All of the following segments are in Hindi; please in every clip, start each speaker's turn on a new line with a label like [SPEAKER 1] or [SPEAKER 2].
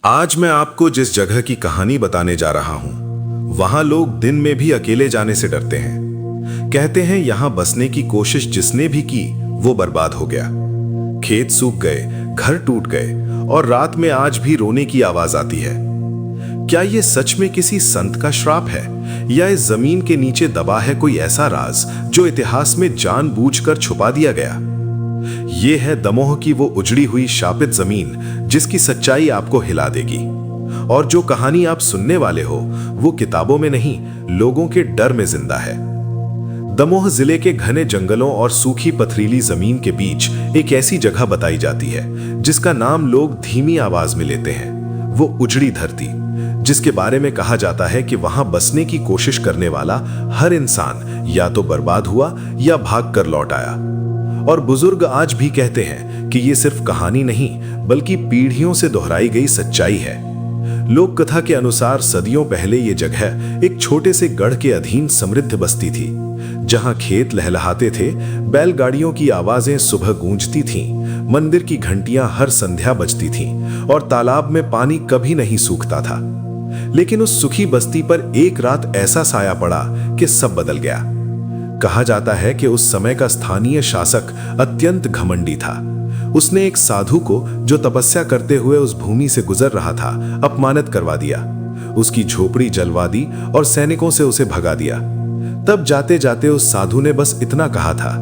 [SPEAKER 1] आज मैं आपको जिस जगह की कहानी बताने जा रहा हूं, वहां लोग दिन में भी अकेले जाने से डरते हैं। कहते हैं यहां बसने की कोशिश जिसने भी की वो बर्बाद हो गया। खेत सूख गए, घर टूट गए और रात में आज भी रोने की आवाज आती है। क्या ये सच में किसी संत का श्राप है या इस जमीन के नीचे दबा है कोई ऐसा राज जो इतिहास में जानबूझकर छुपा दिया गया? ये है दमोह की वो उजड़ी हुई शापित जमीन जिसकी सच्चाई आपको हिला देगी। और जो कहानी आप सुनने वाले हो वो किताबों में नहीं, लोगों के डर में जिंदा है। दमोह जिले के घने जंगलों और सूखी पथरीली जमीन के बीच एक ऐसी जगह बताई जाती है जिसका नाम लोग धीमी आवाज में लेते हैं। वो उजड़ी धरती, जिसके बारे में कहा जाता है कि वहां बसने की कोशिश करने वाला हर इंसान या तो बर्बाद हुआ या भाग कर लौट आया। और बुजुर्ग आज भी कहते हैं कि ये सिर्फ कहानी नहीं बल्कि पीढ़ियों से दोहराई गई सच्चाई है। लोक कथा के अनुसार सदियों पहले ये जगह एक छोटे से गढ़ के अधीन समृद्ध बस्ती थी, जहां खेत लहलहाते थे, बैलगाड़ियों की आवाजें सुबह गूंजती थीं, मंदिर की घंटियां हर संध्या बजती थीं और तालाब में पानी कभी नहीं सूखता था। लेकिन उस सुखी बस्ती पर एक रात ऐसा साया पड़ा कि सब बदल गया। कहा जाता है कि उस समय का स्थानीय शासक अत्यंत घमंडी था। उसने एक साधु को जो तपस्या करते हुए उस भूमि से गुजर रहा था अपमानित करवा दिया, उसकी झोपड़ी जलवा दी और सैनिकों से उसे भगा दिया। तब जाते जाते उस साधु ने बस इतना कहा था,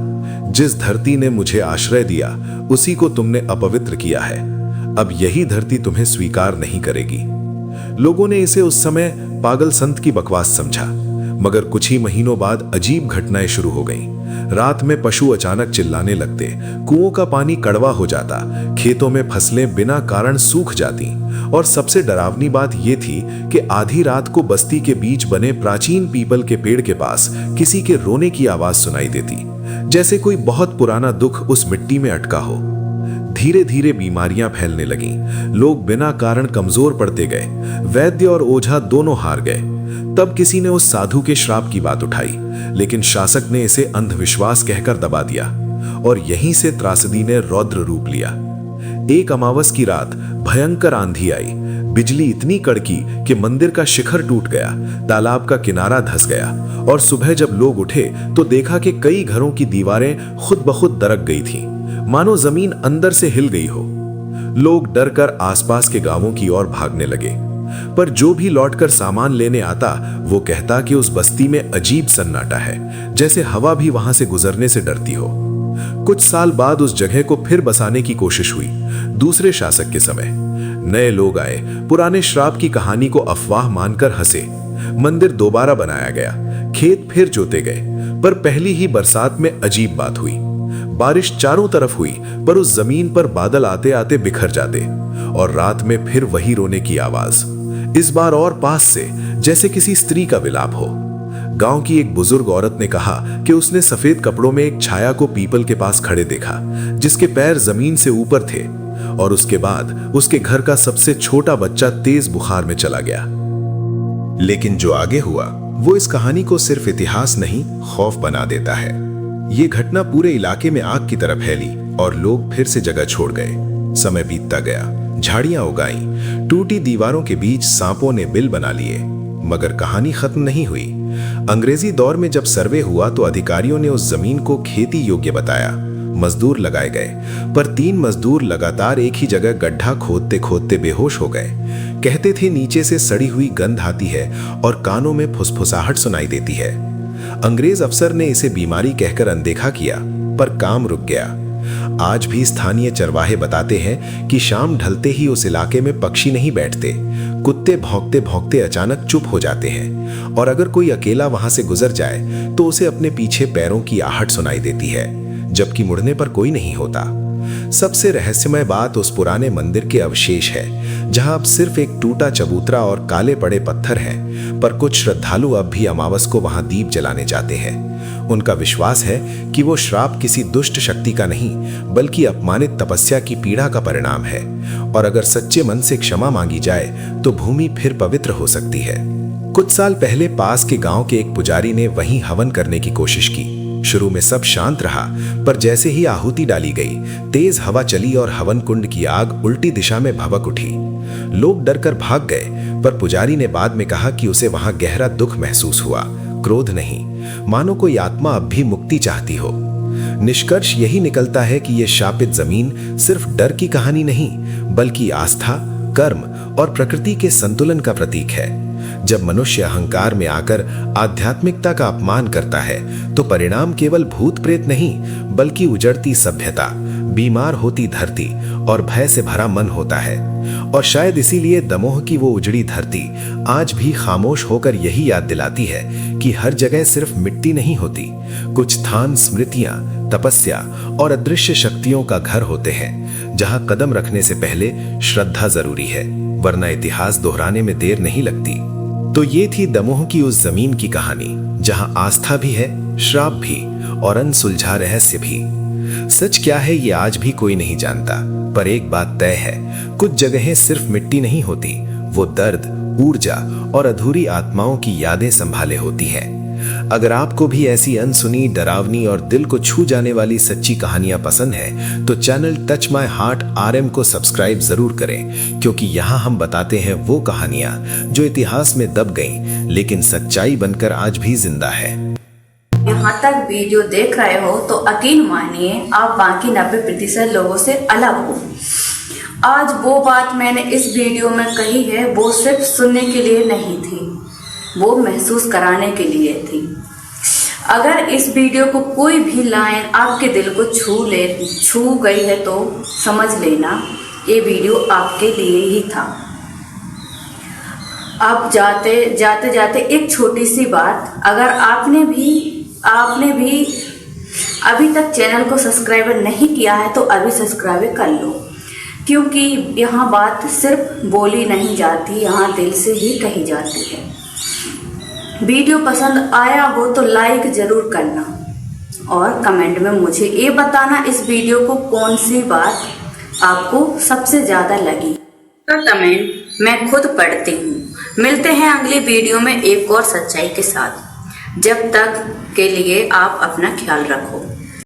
[SPEAKER 1] जिस धरती ने मुझे आश्रय दिया उसी को तुमने अपवित्र किया है। अब यही धरती तुम्हें स्वीकार नहीं करेगी। लोगों ने इसे उस समय पागल संत की बकवास समझा, मगर कुछ ही महीनों बाद अजीब घटनाएं शुरू हो गईं। रात में पशु अचानक चिल्लाने लगते, कुओं का पानी कड़वा हो जाता, खेतों में फसलें बिना कारण सूख जाती और सबसे डरावनी बात यह थी कि आधी रात को बस्ती के बीच बने प्राचीन पीपल के पेड़ के पास किसी के रोने की आवाज सुनाई देती, जैसे कोई बहुत पुराना दुख उस मिट्टी में अटका हो। धीरे धीरे बीमारियां फैलने लगीं, लोग बिना कारण कमजोर पड़ते गए, वैद्य और ओझा दोनों हार गए। तब किसी ने उस साधु के श्राप की बात उठाई, लेकिन शासक ने इसे अंधविश्वास कहकर दबा दिया और यहीं से त्रासदी ने रौद्र रूप लिया। एक अमावस की रात भयंकर आंधी आई, बिजली इतनी कड़की कि मंदिर का शिखर टूट गया, तालाब का किनारा धंस गया और सुबह जब लोग उठे तो देखा कि कई घरों की दीवारें खुद ब खुद दरक गई थीं, मानो जमीन अंदर से हिल गई हो। लोग डरकर आसपास के गांवों की ओर भागने लगे, पर जो भी लौटकर सामान लेने आता वो कहता कि उस बस्ती में अजीब सन्नाटा है, जैसे हवा भी वहां से गुजरने से डरती हो। कुछ साल बाद उस जगह को फिर बसाने की कोशिश हुई, दूसरे शासक के समय। नए लोग आए, पुराने श्राप की कहानी को अफवाह मानकर हंसे। मंदिर दोबारा बनाया गया, खेत फिर जोते गए, पर पहली ही बरसात में अजीब बात हुई। बारिश चारों तरफ हुई, पर उस जमीन पर बादल आते आते बिखर जाते और रात में फिर वही रोने की आवाज, इस बार और पास से, जैसे किसी स्त्री का विलाप हो। गांव की एक बुजुर्ग औरत ने कहा कि उसने सफेद कपड़ों में एक छाया को पीपल के पास खड़े देखा, जिसके पैर जमीन से ऊपर थे, और उसके बाद उसके घर का सबसे छोटा बच्चा तेज बुखार में चला गया। लेकिन जो आगे हुआ वो इस कहानी को सिर्फ इतिहास नहीं, खौफ बना देता है। ये घटना पूरे इलाके में आग की तरह फैली और लोग फिर से जगह छोड़ गए। समय बीतता गया, झाड़ियां उगाई, टूटी दीवारों के बीच सांपों ने बिल बना लिए, मगर कहानी खत्म नहीं हुई। अंग्रेजी दौर में जब सर्वे हुआ तो अधिकारियों ने उस जमीन को खेती योग्य बताया। मजदूर लगाए गए, पर 3 मजदूर लगातार एक ही जगह गड्ढा खोदते खोदते बेहोश हो गए। कहते थे नीचे से सड़ी हुई गंध आती है और कानों में फुसफुसाहट सुनाई देती है। अंग्रेज अफसर ने इसे बीमारी कहकर अनदेखा किया, पर काम रुक गया। आज भी स्थानीय चरवाहे बताते हैं कि शाम ढलते ही उस इलाके में पक्षी नहीं बैठते, कुत्ते भौंकते भौंकते अचानक चुप हो जाते हैं और अगर कोई अकेला वहां से गुजर जाए तो उसे अपने पीछे पैरों की आहट सुनाई देती है, जबकि मुड़ने पर कोई नहीं होता। सबसे रहस्यमय बात उस पुराने मंदिर के अवशेष है, जहां अब सिर्फ एक टूटा चबूतरा और काले पड़े पत्थर हैं, पर कुछ श्रद्धालु अब भी अमावस को वहां दीप जलाने जाते हैं। उनका विश्वास है कि वो श्राप किसी दुष्ट शक्ति का नहीं बल्कि अपमानित तपस्या की पीड़ा का परिणाम है, और अगर सच्चे मन से क्षमा मांगी जाए तो भूमि फिर पवित्र हो सकती है। कुछ साल पहले पास के गांव के एक पुजारी ने वहीं हवन करने की कोशिश की। शुरू में सब शांत रहा, पर जैसे ही आहुति डाली गई, तेज हवा चली और हवन कुंड की आग उल्टी दिशा में भभक उठी। लोग डरकर भाग गए, पर पुजारी ने बाद में कहा कि उसे वहां गहरा दुख महसूस हुआ, क्रोध नहीं, मानो कोई आत्मा अब भी मुक्ति चाहती हो। निष्कर्ष यही निकलता है कि यह शापित जमीन सिर्फ डर की कहानी नहीं, बल्कि आस्था, कर्म और प्रकृति के संतुलन का प्रतीक है। जब मनुष्य अहंकार में आकर आध्यात्मिकता का अपमान करता है, तो परिणाम केवल भूत प्रेत नहीं, बल्कि उजड़ती सभ्यता, बीमार होती धरती और भय से भरा मन होता है। और शायद इसीलिए दमोह की वो उजड़ी धरती आज भी खामोश होकर यही याद दिलाती है कि हर जगह सिर्फ मिट्टी नहीं होती, कुछ स्थान स्मृतियां, तपस्या और अदृश्य शक्तियों का घर होते हैं, जहां कदम रखने से पहले श्रद्धा जरूरी है, वरना इतिहास दोहराने में देर नहीं लगती। तो ये थी दमोह की उस जमीन की कहानी, जहां आस्था भी है, श्राप भी और अनसुलझा रहस्य भी। सच क्या है ये आज भी कोई नहीं जानता, पर एक बात तय है, कुछ जगहें सिर्फ मिट्टी नहीं होती, वो दर्द, ऊर्जा और अधूरी आत्माओं की यादें संभाले होती हैं। अगर आपको भी ऐसी अनसुनी, डरावनी और दिल को छू जाने वाली सच्ची कहानियां पसंद है, तो channel touch my heart RM को सब्सक्राइब जरूर करें, क्योंकि यहाँ हम बताते हैं वो कहानियां जो इतिहास में दब गईं, लेकिन सच्चाई बनकर आज भी जिंदा है।
[SPEAKER 2] यहाँ तक वीडियो देख रहे हो तो यकीन मानिए आप बाकी 90% लोगों से अलग हो। आज वो बात मैंने इस वीडियो में कही है, वो सिर्फ सुनने के लिए नहीं थी, वो महसूस कराने के लिए थी। अगर इस वीडियो को कोई भी लाइन आपके दिल को छू गई है तो समझ लेना ये वीडियो आपके लिए ही था। अब जाते जाते एक छोटी सी बात, अगर आपने भी अभी तक चैनल को सब्सक्राइब नहीं किया है तो अभी सब्सक्राइब कर लो, क्योंकि यहाँ बात सिर्फ बोली नहीं जाती, यहाँ दिल से ही कही जाती है। वीडियो पसंद आया हो तो लाइक जरूर करना और कमेंट में मुझे ये बताना इस वीडियो को कौन सी बात आपको सबसे ज़्यादा लगी। तो कमेंट मैं खुद पढ़ती हूँ। मिलते हैं अगली वीडियो में एक और सच्चाई के साथ। जब तक के लिए आप अपना ख्याल रखो।